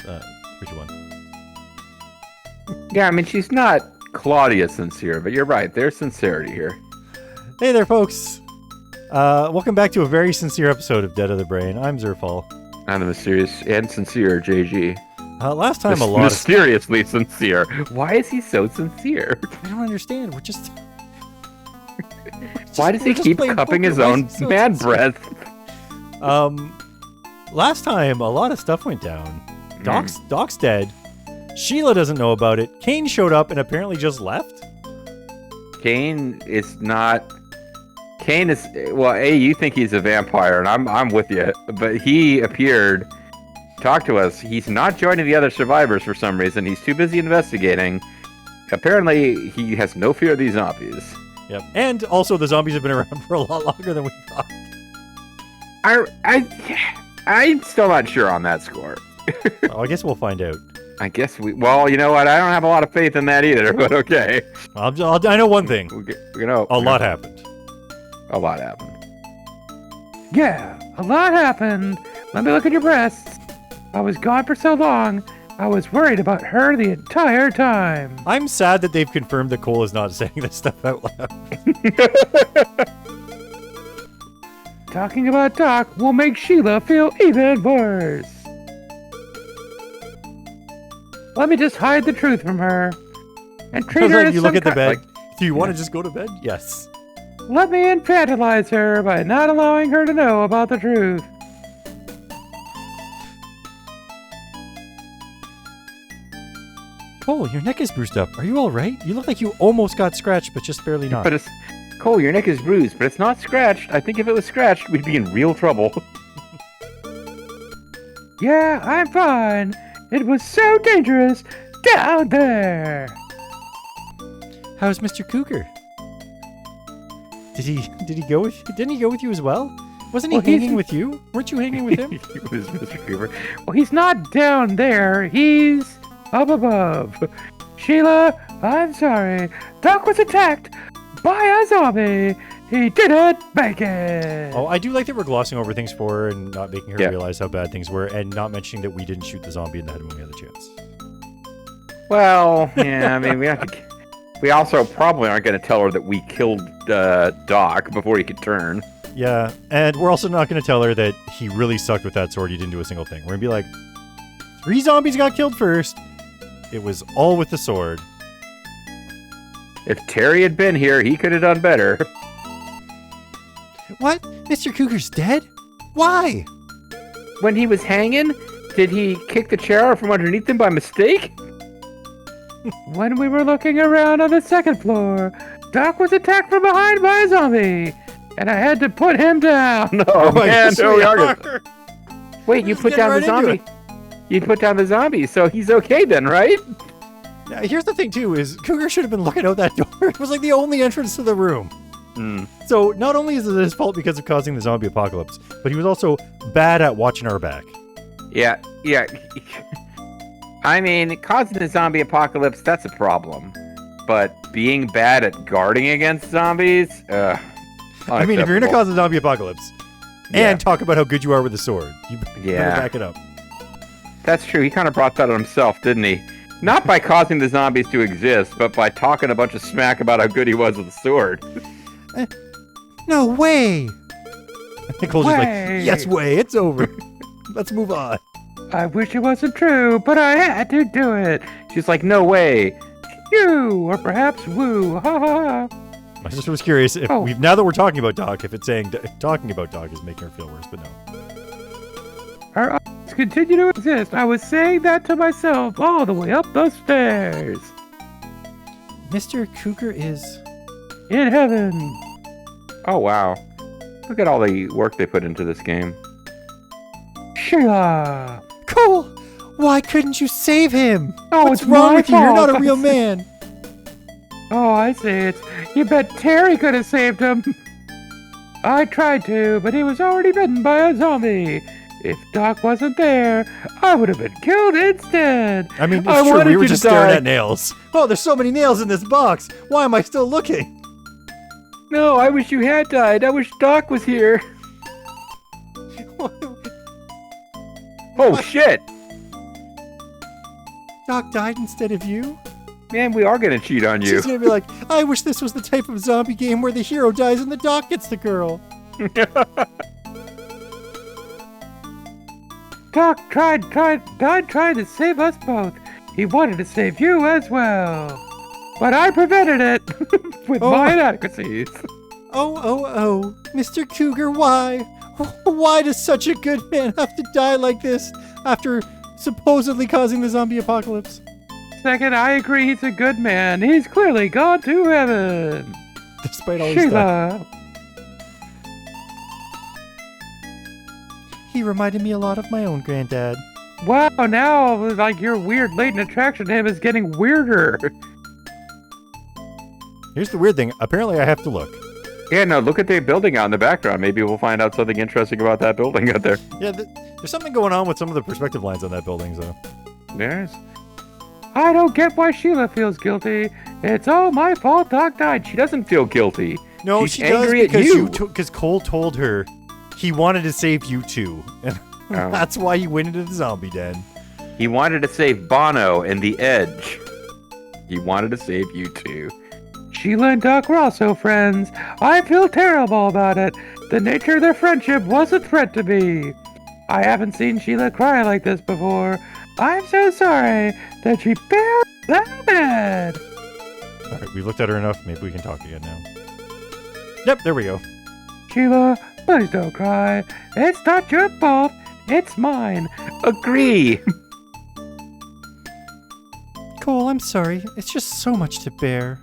3, 2, 1. Yeah, I mean, she's not Claudia sincere, but you're right. There's sincerity here. Hey there, folks. Welcome back to a very sincere episode of Dead of the Brain. I'm Zerfall. I'm the mysterious and sincere JG. Last time mysteriously sincere. Why is he so sincere? I don't understand. We're just Why does he keep cupping his own man breath? Last time a lot of stuff went down. Doc's dead. Sheila doesn't know about it. Kane showed up and apparently just left. Kane is, well, you think he's a vampire, and I'm with you, but he appeared, talked to us. He's not joining the other survivors for some reason. He's too busy investigating. Apparently, he has no fear of these zombies. Yep, and also the zombies have been around for a lot longer than we thought. I'm still not sure on that score. Well, I guess we'll find out. Well, you know what? I don't have a lot of faith in that either, but okay. I know one thing. A lot happened. A lot happened. Yeah, a lot happened. Let me look at your breasts. I was gone for so long, I was worried about her the entire time. I'm sad that they've confirmed that Cole is not saying this stuff out loud. Talking about Doc will make Sheila feel even worse. Let me just hide the truth from her and treat her as you look at the bed. Do you want Yeah. to just go to bed? Yes. Let me infantilize her by not allowing her to know about the truth. Cole, your neck is bruised up. Are you all right? You look like you almost got scratched, but just barely not. But Cole, your neck is bruised, but it's not scratched. I think if it was scratched, we'd be in real trouble. Yeah, I'm fine. It was so dangerous down there. How's Mr. Cougar? Did he go with? Didn't he go with you as well? Wasn't he hanging with you? Weren't you hanging with him? He was Mr. Cooper. Well, he's not down there. He's up above. Sheila, I'm sorry. Doc was attacked by a zombie. He didn't make it. Oh, I do like that we're glossing over things for her and not making her realize how bad things were, and not mentioning that we didn't shoot the zombie in the head when we had the chance. Well, yeah, I mean, we also probably aren't going to tell her that we killed Doc before he could turn. Yeah, and we're also not going to tell her that he really sucked with that sword. He didn't do a single thing. We're going to be like, 3 zombies got killed first. It was all with the sword. If Terry had been here, he could have done better. What? Mr. Cougar's dead? Why? When he was hanging, did he kick the chair out from underneath him by mistake? When we were looking around on the 2nd floor, Doc was attacked from behind by a zombie, and I had to put him down. Oh man, no, we are. Wait, you put down the zombie. You put down the zombie, so he's okay then, right? Now, here's the thing, too, is Cougar should have been looking out that door. It was like the only entrance to the room. So not only is it his fault because of causing the zombie apocalypse, but he was also bad at watching our back. Yeah. I mean, causing the zombie apocalypse, that's a problem. But being bad at guarding against zombies, I mean, if you're going to cause a zombie apocalypse and talk about how good you are with the sword, you better back it up. That's true. He kind of brought that on himself, didn't he? Not by causing the zombies to exist, but by talking a bunch of smack about how good he was with the sword. No way! Cole's just like, yes way, it's over. Let's move on. I wish it wasn't true, but I had to do it. She's like, no way. You, or perhaps woo, ha ha. My sister was curious if now that we're talking about Doc, if it's saying talking about Doc is making her feel worse, but no. Our eyes continue to exist. I was saying that to myself all the way up the stairs. Mr. Cougar is in heaven. Oh, wow. Look at all the work they put into this game. Sheila! Cole! Why couldn't you save him? Oh, what's wrong with you? You're not a real man. Oh, I see it. You bet Terry could have saved him. I tried to, but he was already bitten by a zombie. If Doc wasn't there, I would have been killed instead. I mean, it's true. We were just staring at nails. Oh, there's so many nails in this box. Why am I still looking? No, I wish you had died. I wish Doc was here. Oh, shit. Doc died instead of you? Man, we are gonna cheat on you. She's gonna be like, I wish this was the type of zombie game where the hero dies and the Doc gets the girl. Doc tried to save us both. He wanted to save you as well. But I prevented it with my inadequacies. Oh, Mr. Cougar, why? Why does such a good man have to die like this after supposedly causing the zombie apocalypse? Second, I agree he's a good man. He's clearly gone to heaven. Despite all his stuff. Sheila. He reminded me a lot of my own granddad. Wow, now, like, your weird latent attraction to him is getting weirder. Here's the weird thing. Apparently I have to look. Yeah, no, look at the building out in the background. Maybe we'll find out something interesting about that building out there. Yeah, there's something going on with some of the perspective lines on that building, so. There's. I don't get why Sheila feels guilty. It's all my fault Doc died. She doesn't feel guilty. No, She's she does angry at because you. because Cole told her he wanted to save you too. And that's why he went into the zombie den. He wanted to save Bono and the Edge. He wanted to save you too. Sheila and Doc were also friends. I feel terrible about it. The nature of their friendship was a threat to me. I haven't seen Sheila cry like this before. I'm so sorry that she failed that bad. All right, we've looked at her enough. Maybe we can talk again now. Yep, there we go. Sheila, please don't cry. It's not your fault. It's mine. Agree. Cole, I'm sorry. It's just so much to bear.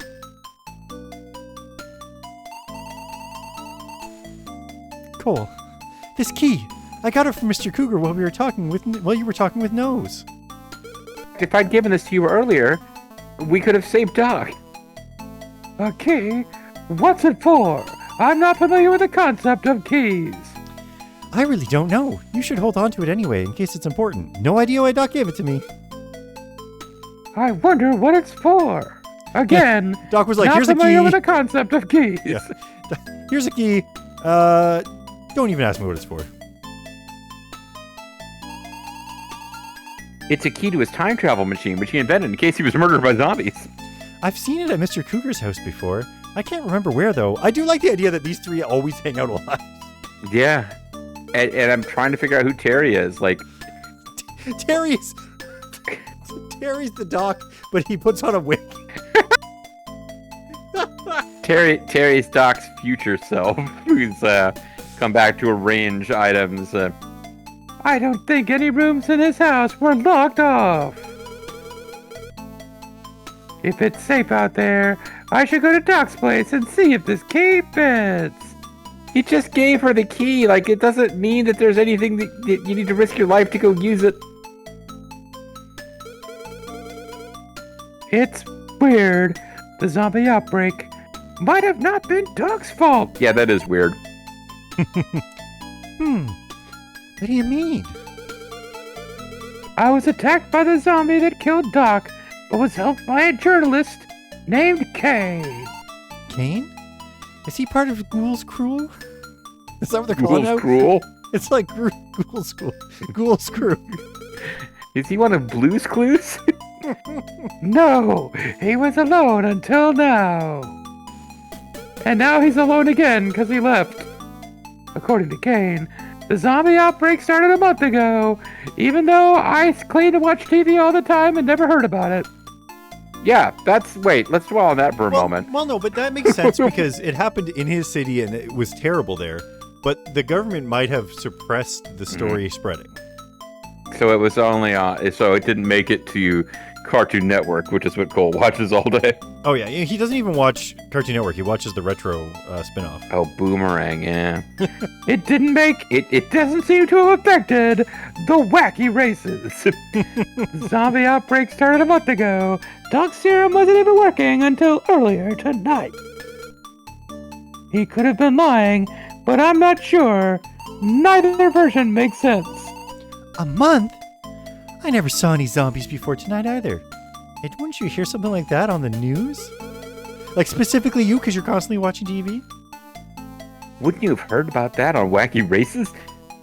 Cole, this key. I got it from Mr. Cougar while you were talking with Nose. If I'd given this to you earlier, we could have saved Doc. A key? What's it for? I'm not familiar with the concept of keys. I really don't know. You should hold on to it anyway, in case it's important. No idea why Doc gave it to me. I wonder what it's for. Again, yeah, Doc was like, not here's a key. familiar with the concept of keys. Yeah. Here's a key. Don't even ask me what it's for. It's a key to his time travel machine, which he invented in case he was murdered by zombies. I've seen it at Mr. Cougar's house before. I can't remember where, though. I do like the idea that these three always hang out a lot. Yeah. And I'm trying to figure out who Terry is. Like, Terry's the Doc, but he puts on a wig. Terry's Doc's future self, who's come back to arrange items. I don't think any rooms in his house were locked off. If it's safe out there, I should go to Doc's place and see if this key fits. He just gave her the key. Like, it doesn't mean that there's anything that you need to risk your life to go use it. It's weird. The zombie outbreak might have not been Doc's fault. Yeah, that is weird. What do you mean? I was attacked by the zombie that killed Doc, but was helped by a journalist named Kane. Kane? Is he part of Ghoul's Crew? Is that what they're calling Ghoul's it? Cruel? It's like Ghoul's Crew. Ghoul's Crew. Is he one of Blue's Clues? No, he was alone until now. And now he's alone again because he left. According to Kane, the zombie outbreak started a month ago, even though I claim to watch TV all the time and never heard about it. Yeah, wait, let's dwell on that for a moment. Well, no, but that makes sense because it happened in his city and it was terrible there. But the government might have suppressed the story spreading. So it was only so it didn't make it to Cartoon Network, which is what Cole watches all day. Oh yeah, he doesn't even watch Cartoon Network. He watches the retro spin-off. Oh, Boomerang, yeah. It didn't make it doesn't seem to have affected the wacky races. The zombie outbreak started a month ago. Doc's serum wasn't even working until earlier tonight. He could have been lying, but I'm not sure. Neither version makes sense. A month? I never saw any zombies before tonight either. And wouldn't you hear something like that on the news? Like specifically you, because you're constantly watching TV? Wouldn't you have heard about that on Wacky Races?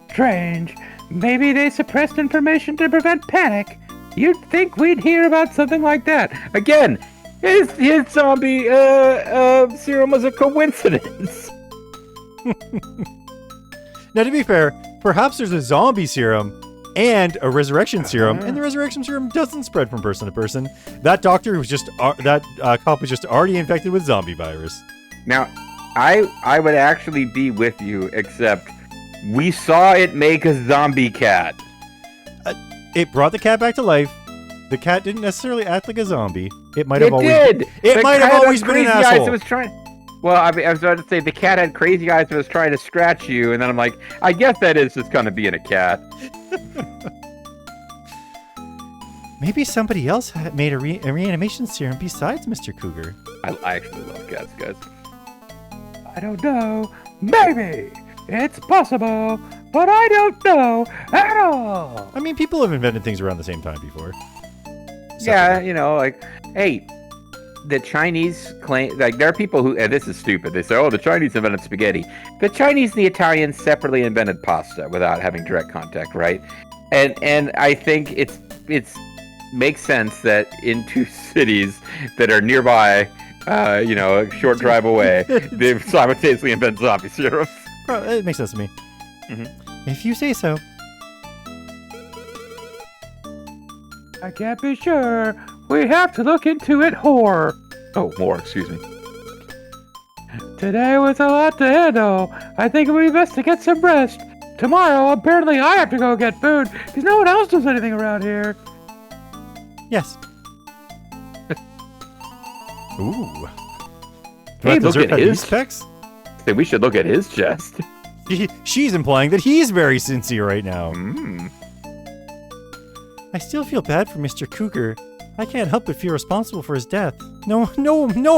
Strange. Maybe they suppressed information to prevent panic. You'd think we'd hear about something like that. Again, his zombie serum was a coincidence. Now, to be fair, perhaps there's a zombie serum and a resurrection serum, and the resurrection serum doesn't spread from person to person. That doctor was just cop was just already infected with zombie virus. Now, I would actually be with you, except we saw it make a zombie cat. It brought the cat back to life. The cat didn't necessarily act like a zombie. It might have always. Did. It might have always been an asshole. Eyes, was trying. Well, I was about to say the cat had crazy eyes and was trying to scratch you, and then I'm like, I guess that is just kind of being a cat. Maybe somebody else had made a reanimation serum besides Mr. Cougar. I actually love cats, guys. I don't know. Maybe. It's possible, but I don't know at all. I mean, people have invented things around the same time before. Yeah, you know, like, hey, the Chinese claim, like, there are people who, and this is stupid, they say, oh, the Chinese invented spaghetti. The Chinese and the Italians separately invented pasta without having direct contact, right? And I think it's makes sense that in two cities that are nearby, you know, a short drive away, they simultaneously invent zombie serum. It makes sense to me. Mm-hmm. If you say so. I can't be sure. We have to look into it more. Oh, more, excuse me. Today was a lot to handle. I think it would be best to get some rest. Tomorrow, apparently I have to go get food, because no one else does anything around here. Yes. Ooh. Hey, look at his specs? We should look at his chest. She's implying that he's very sincere right now. Mm. I still feel bad for Mr. Cougar. I can't help but feel responsible for his death. No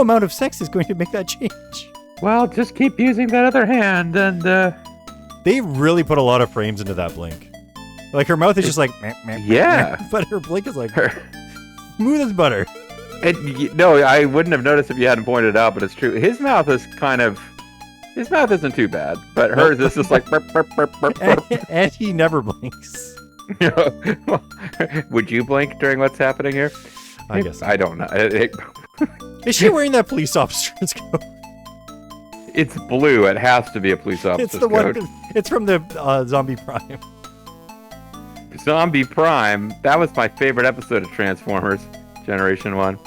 amount of sex is going to make that change. Well, just keep using that other hand and, They really put a lot of frames into that blink. Like, her mouth is just like, meh, meh, yeah. meh, but her blink is like smooth as butter. No, I wouldn't have noticed if you hadn't pointed it out, but it's true. His mouth is his mouth isn't too bad, but hers is just like burp, burp, burp, burp, burp. And he never blinks. Would you blink during what's happening here? I guess. I don't know. Is she wearing that police officer's coat? It's blue. It has to be a police officer's coat. It's from the Zombie Prime. Zombie Prime. That was my favorite episode of Transformers Generation 1.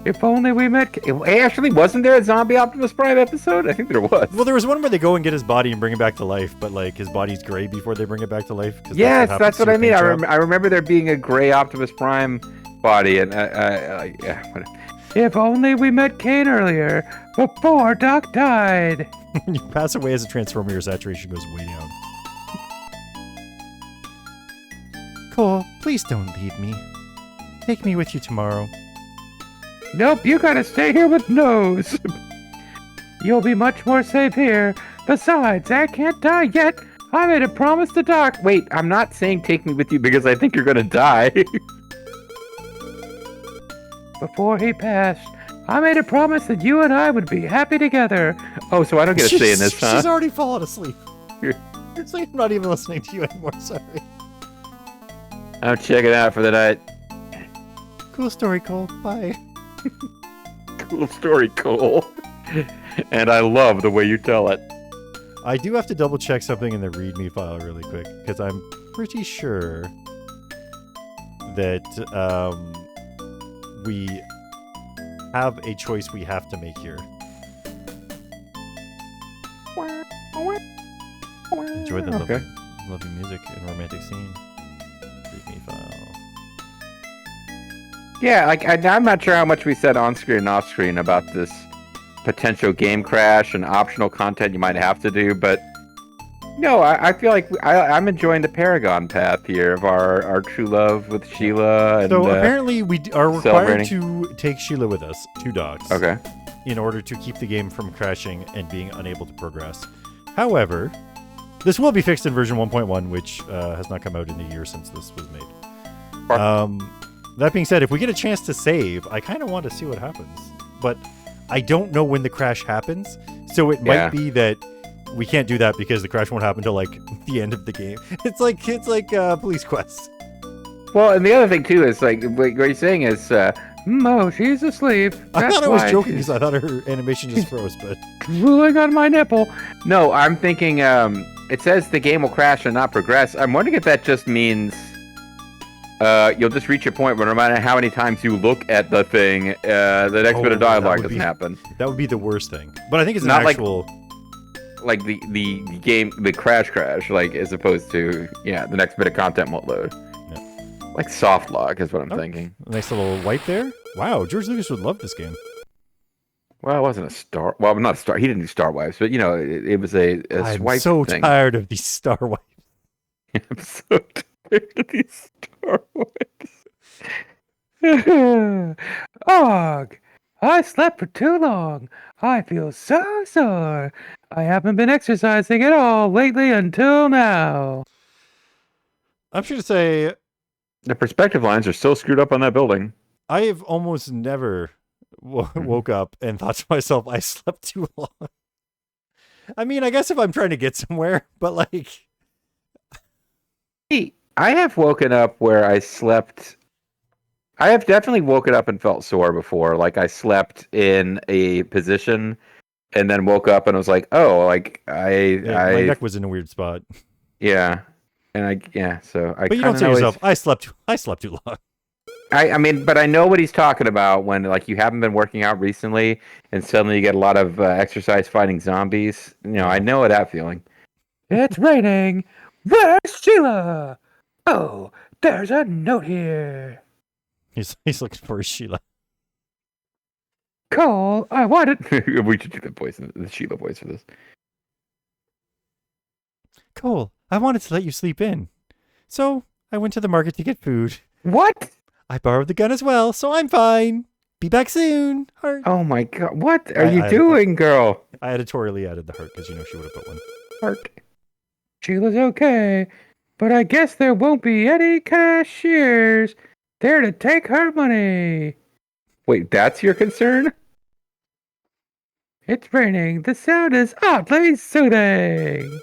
If only we met... Actually, wasn't there a Zombie Optimus Prime episode? I think there was. Well, there was one where they go and get his body and bring it back to life, but like his body's gray before they bring it back to life. Yes, that's what I mean. I remember there being a gray Optimus Prime body, and yeah. If only we met Kane earlier, before Doc died. When you pass away as a Transformer, your saturation goes way down. Cole, please don't leave me. Take me with you tomorrow. Nope, you gotta stay here with Nose. You'll be much more safe here. Besides, I can't die yet. I made a promise to Doc. Wait, I'm not saying take me with you because I think you're gonna die. Before he passed, I made a promise that you and I would be happy together. Oh, so I don't get to stay in this, huh? She's already fallen asleep. It's like I'm not even listening to you anymore, sorry. I'm checking out for the night. Cool story, Cole. Bye. Cool story, Cole. And I love the way you tell it. I do have to double check something in the README file really quick, because I'm pretty sure that we have a choice we have to make here. Enjoy the lovely music and romantic scene. README file. Yeah, like I'm not sure how much we said on screen and off screen about this potential game crash and optional content you might have to do, but no, I feel like I'm enjoying the Paragon path here of our true love with Sheila. And, so apparently we are required celebrating. to take Sheila with us, 2 dogs, Okay. in order to keep the game from crashing and being unable to progress. However, this will be fixed in version 1.1, which has not come out in a year since this was made. That being said, if we get a chance to save, I kind of want to see what happens. But I don't know when the crash happens, so it might be that we can't do that because the crash won't happen until like the end of the game. It's like Police Quest. Well, and the other thing too is like what you're saying is, oh, she's asleep. I thought I was joking because she's I thought her animation just froze, but drooling on my nipple. no, I'm thinking. It says the game will crash and not progress. I'm wondering if that just means you'll just reach a point where no matter how many times you look at the thing, the next bit of dialogue doesn't happen. That would be the worst thing. But I think it's Not an like- actual. Like the game, the crash, like as opposed to the next bit of content won't load. Yeah. Like soft lock is what I'm Oh. thinking. Nice little wipe there. Wow, George Lucas would love this game. Well, it wasn't a star. Well, not a star. He didn't do star wipes, but it was a I'm swipe so thing. tired of these star wipes. I'm so tired of these star wipes. Og, I slept for too long. I feel so sore. I haven't been exercising at all lately until now. I'm sure to say The perspective lines are so screwed up on that building. I have almost never woke up and thought to myself, I slept too long. I mean, I guess if I'm trying to get somewhere, but like... I have woken up where I slept. I have definitely woken up and felt sore before. Like I slept in a position and then woke up and was like, oh, like my neck was in a weird spot. yeah. And so I But you don't kinda say to know yourself, I slept too long. I mean, but I know what he's talking about when like you haven't been working out recently and suddenly you get a lot of exercise fighting zombies. I know that feeling. It's raining. Where's Sheila? Oh, there's a note here. He's looking for Sheila. Cole, I wanted... We should do the Sheila voice for this. Cole, I wanted to let you sleep in. So I went to the market to get food. What? I borrowed the gun as well, so I'm fine. Be back soon. Heart. Oh my god, what are I- you doing, girl? I editorially added the heart because she would have put one. Heart. Sheila's okay, but I guess there won't be any cashiers there to take her money. Wait, that's your concern? It's raining. The sound is oddly soothing.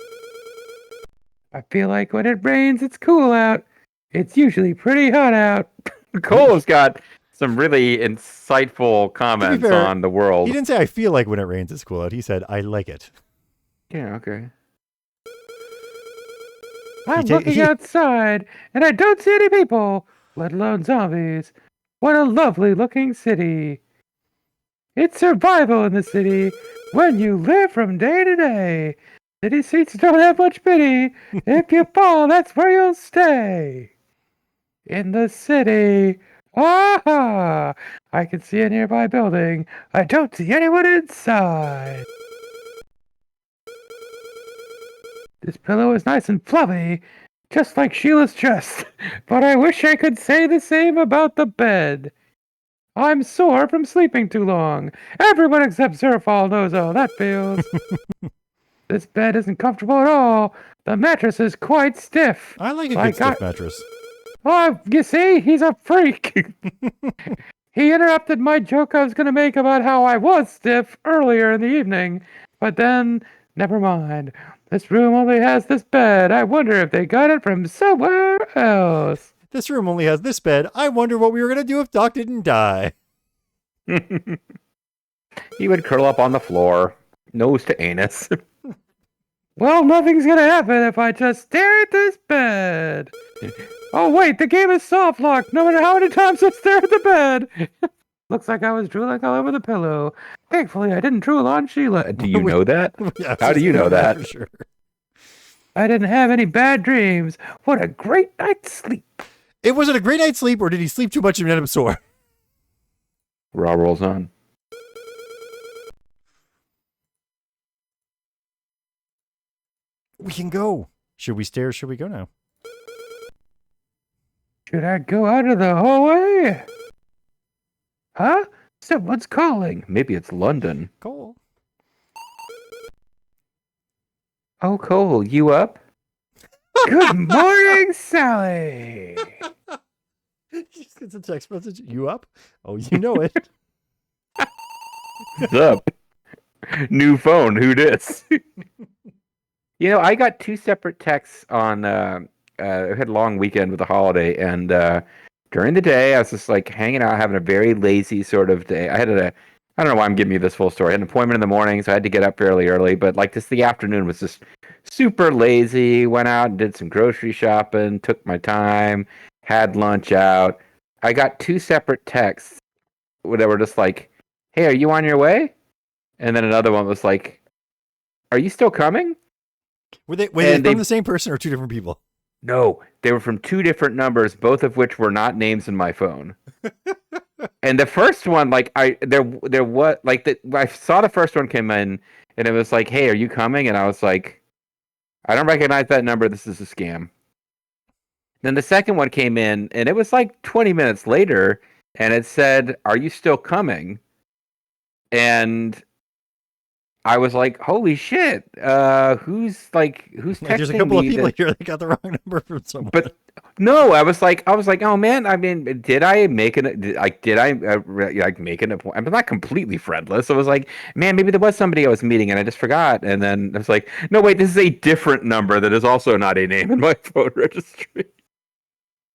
I feel like when it rains, it's cool out. It's usually pretty hot out. Cole's got some really insightful comments fair, on the world. He didn't say I feel like when it rains it's cool out. He said I like it. Yeah, okay. I'm looking outside, and I don't see any people, let alone zombies. What a lovely looking city. It's survival in the city when you live from day to day. City streets don't have much pity. If you fall, that's where you'll stay. In the city. Ah! I can see a nearby building. I don't see anyone inside. This pillow is nice and fluffy, just like Sheila's chest. But I wish I could say the same about the bed. I'm sore from sleeping too long. Everyone except Zerfall knows how that feels. This bed isn't comfortable at all. The mattress is quite stiff. I like a good stiff mattress. Oh, you see, he's a freak. He interrupted my joke I was going to make about how I was stiff earlier in the evening. But then, never mind. This room only has this bed. I wonder if they got it from somewhere else. This room only has this bed. I wonder what we were going to do if Doc didn't die. He would curl up on the floor, nose to anus. Well, nothing's going to happen if I just stare at this bed. Oh, wait, the game is soft locked no matter how many times I stare at the bed. Looks like I was drooling all over the pillow. Thankfully, I didn't drool on Sheila. Do you know that? Yeah, How do you know that? For sure. I didn't have any bad dreams. What a great night's sleep. It was it a great night's sleep, or did he sleep too much and end up sore? Raw rolls on. We can go. Should we stare? Should we go now? Should I go out of the hallway? Huh? Someone's calling. Maybe it's London. Cole. Oh, Cole, you up? Good morning, Sally. He just gets a text message. You up? Oh, you know it. What's up? New phone. Who dis? I got two separate texts on I had a long weekend with the holiday, and during the day, I was just like hanging out, having a very lazy sort of day. I don't know why I'm giving you this full story. I had an appointment in the morning, so I had to get up fairly early. But like just the afternoon was just super lazy. Went out and did some grocery shopping, took my time, had lunch out. I got 2 separate texts that were just like, "Hey, are you on your way?" And then another one was like, "Are you still coming?" Were they from the same person or 2 different people? No, they were from 2 different numbers, both of which were not names in my phone. And the first one, like I saw the first one came in, and it was like, "Hey, are you coming?" And I was like, "I don't recognize that number. This is a scam." Then the second one came in, and it was like 20 minutes later, and it said, "Are you still coming?" And I was like, "Holy shit! Who's texting There's a couple me of people here that got the wrong number from someone." But no, I was like, "Oh man, I mean, did I make an appointment?" I'm not completely friendless. I was like, "Man, maybe there was somebody I was meeting and I just forgot." And then I was like, "No, wait, this is a different number that is also not a name in my phone registry."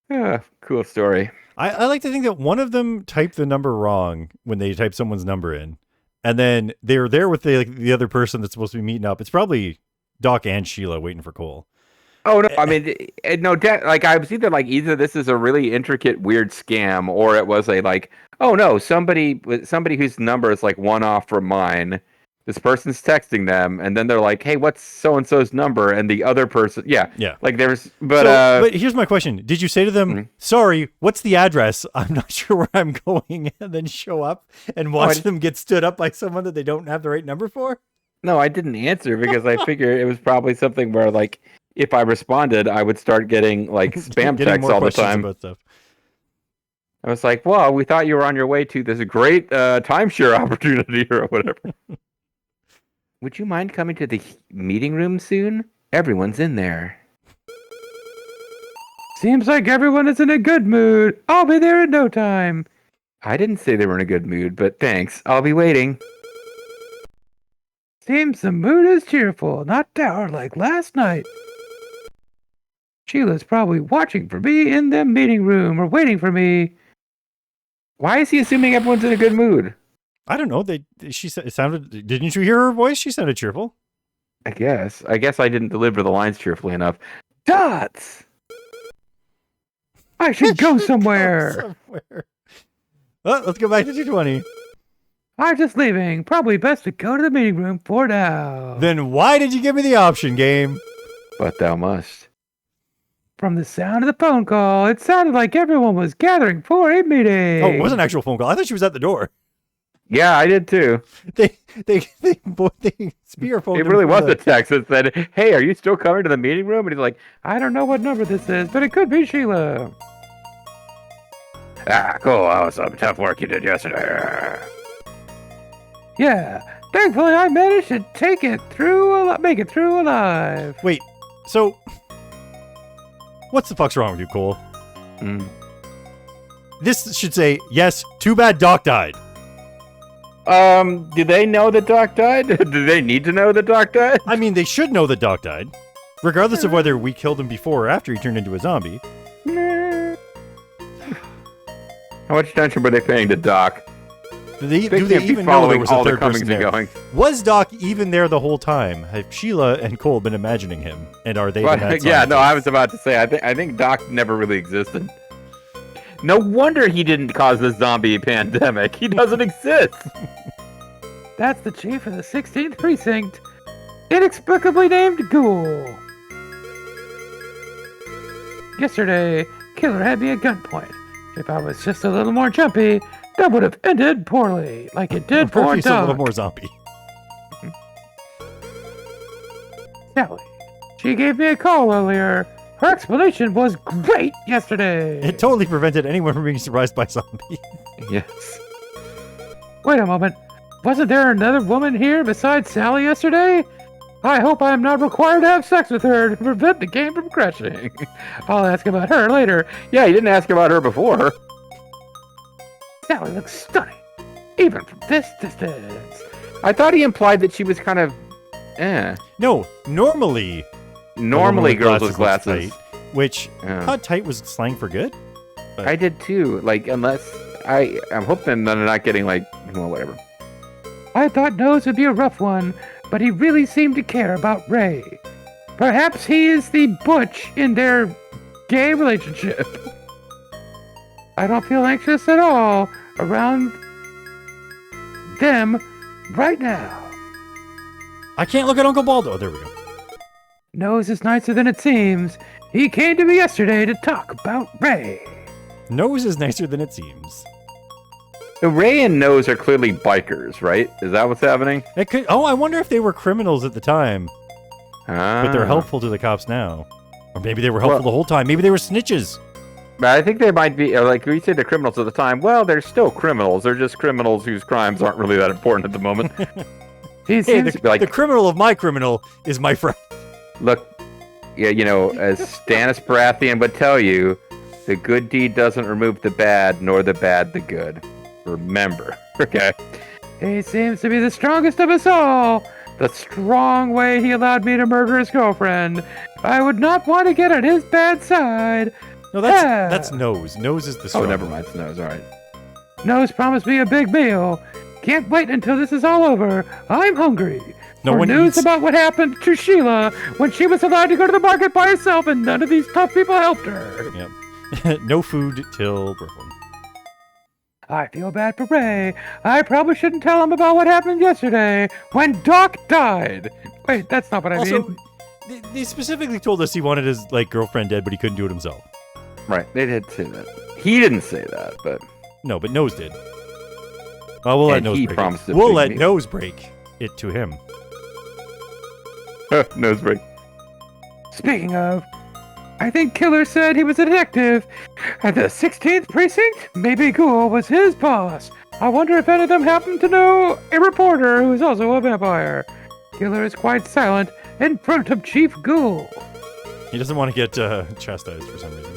Yeah, cool story. I like to think that one of them typed the number wrong when they typed someone's number in. And then they were there with the other person that's supposed to be meeting up. It's probably Doc and Sheila waiting for Cole. Oh no! I mean, I was either this is a really intricate, weird scam, or it was a like, oh no, somebody whose number is like one off from mine. This person's texting them, and then they're like, "Hey, what's so and so's number?" And the other person, yeah. Like but here's my question: did you say to them, "Sorry, what's the address? I'm not sure where I'm going," and then show up and watch them get stood up by someone that they don't have the right number for? No, I didn't answer because I figured it was probably something where like if I responded, I would start getting like spam texts all the time. About stuff. I was like, "Well, we thought you were on your way to this great timeshare opportunity or whatever." Would you mind coming to the meeting room soon? Everyone's in there. Seems like everyone is in a good mood. I'll be there in no time. I didn't say they were in a good mood, but thanks. I'll be waiting. Seems the mood is cheerful, not dour like last night. Sheila's probably watching for me in the meeting room or waiting for me. Why is he assuming everyone's in a good mood? I don't know. She said it sounded. Didn't you hear her voice? She sounded cheerful. I guess I didn't deliver the lines cheerfully enough. Dots! I should go somewhere. Well, let's go back to 220. I'm just leaving. Probably best to go to the meeting room for now. Then why did you give me the option, game? But thou must. From the sound of the phone call, it sounded like everyone was gathering for a meeting. Oh, it was an actual phone call. I thought she was at the door. Yeah, I did too. They spearphoned. It really was a text that said, "Hey, are you still coming to the meeting room?" And he's like, "I don't know what number this is, but it could be Sheila." "Ah, cool. That was some tough work you did yesterday." Yeah, thankfully I managed to make it through alive. Wait, so what's the fuck's wrong with you, Cole? This should say, yes, too bad Doc died. Do they know that Doc died? Do they need to know that Doc died? I mean, they should know that Doc died, regardless of whether we killed him before or after he turned into a zombie. How much attention were they paying to Doc? Do they even know there was a third person there? Going. Was Doc even there the whole time? Have Sheila and Cole been imagining him? And are they the mad Yeah, no, I was about to say, I think Doc never really existed. No wonder he didn't cause the zombie pandemic. He doesn't exist. That's the chief of the 16th precinct, inexplicably named Ghoul. Yesterday, killer had me at gunpoint. If I was just a little more jumpy, that would have ended poorly, like it did for Doc. A little more zombie. Sally, she gave me a call earlier. Her explanation was great yesterday. It totally prevented anyone from being surprised by zombie. Yes. Wait a moment. Wasn't there another woman here besides Sally yesterday? I hope I am not required to have sex with her to prevent the game from crashing. I'll ask about her later. Yeah, you didn't ask about her before. Sally looks stunning, even from this distance. I thought he implied that she was kind of, No, normally girls with glasses. which thought tight was slang for good. But... I did too. Like, unless I'm hoping that they're not getting like, well, whatever. I thought Nose would be a rough one, but he really seemed to care about Ray. Perhaps he is the butch in their gay relationship. I don't feel anxious at all around them right now. I can't look at Uncle Baldo. Oh, there we go. Nose is nicer than it seems. He came to me yesterday to talk about Ray. Nose is nicer than it seems. So Ray and Nose are clearly bikers, right? Is that what's happening? It could. Oh, I wonder if they were criminals at the time, but they're helpful to the cops now. Or maybe they were helpful the whole time. Maybe they were snitches. But I think they might be, like we say, they're criminals at the time. Well, they're still criminals. They're just criminals whose crimes aren't really that important at the moment. Hey, the criminal of my criminal is my friend. Look, yeah, you know, as Stannis Baratheon would tell you, the good deed doesn't remove the bad, nor the bad the good. Remember, okay? He seems to be the strongest of us all. The strong way he allowed me to murder his girlfriend. I would not want to get on his bad side. No, that's Nose. Nose is the strong. Oh, never mind. It's Nose, all right. Nose promised me a big meal. Can't wait until this is all over. I'm hungry. No one news eats... about what happened to Sheila when she was allowed to go to the market by herself and none of these tough people helped her. Yep. No food till Brooklyn. I feel bad for Ray. I probably shouldn't tell him about what happened yesterday when Doc died. Wait, that's not what I mean. They specifically told us he wanted his girlfriend dead, but he couldn't do it himself. Right, they did say that. He didn't say that, but... No, but Nose did. Well, we'll let Nose break it. We'll let Nose break it to him. Nose break. Speaking of, I think Killer said he was a detective at the 16th precinct. Maybe Ghoul was his boss. I wonder if any of them happen to know a reporter who is also a vampire. Killer is quite silent in front of Chief Ghoul. He doesn't want to get chastised for some reason.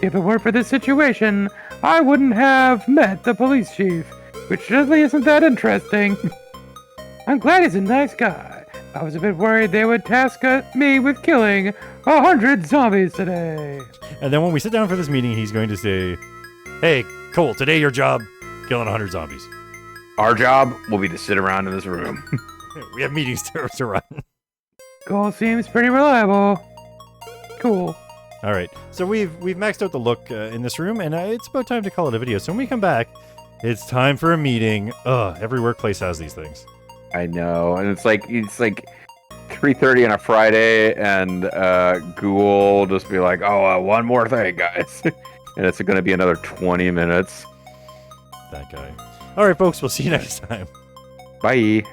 If it weren't for this situation, I wouldn't have met the police chief, which really isn't that interesting. I'm glad he's a nice guy. I was a bit worried they would task me with killing 100 zombies today. And then when we sit down for this meeting, he's going to say, hey, Cole, today your job, killing 100 zombies. Our job will be to sit around in this room. We have meetings to run. Cole seems pretty reliable. Cool. All right, so we've maxed out the look in this room, and it's about time to call it a video. So when we come back, it's time for a meeting. Ugh, every workplace has these things. I know, and it's like 3:30 on a Friday, and Ghoul will just be like, "Oh, one more thing, guys," and it's going to be another 20 minutes. That guy. All right, folks, we'll see you next time. Bye.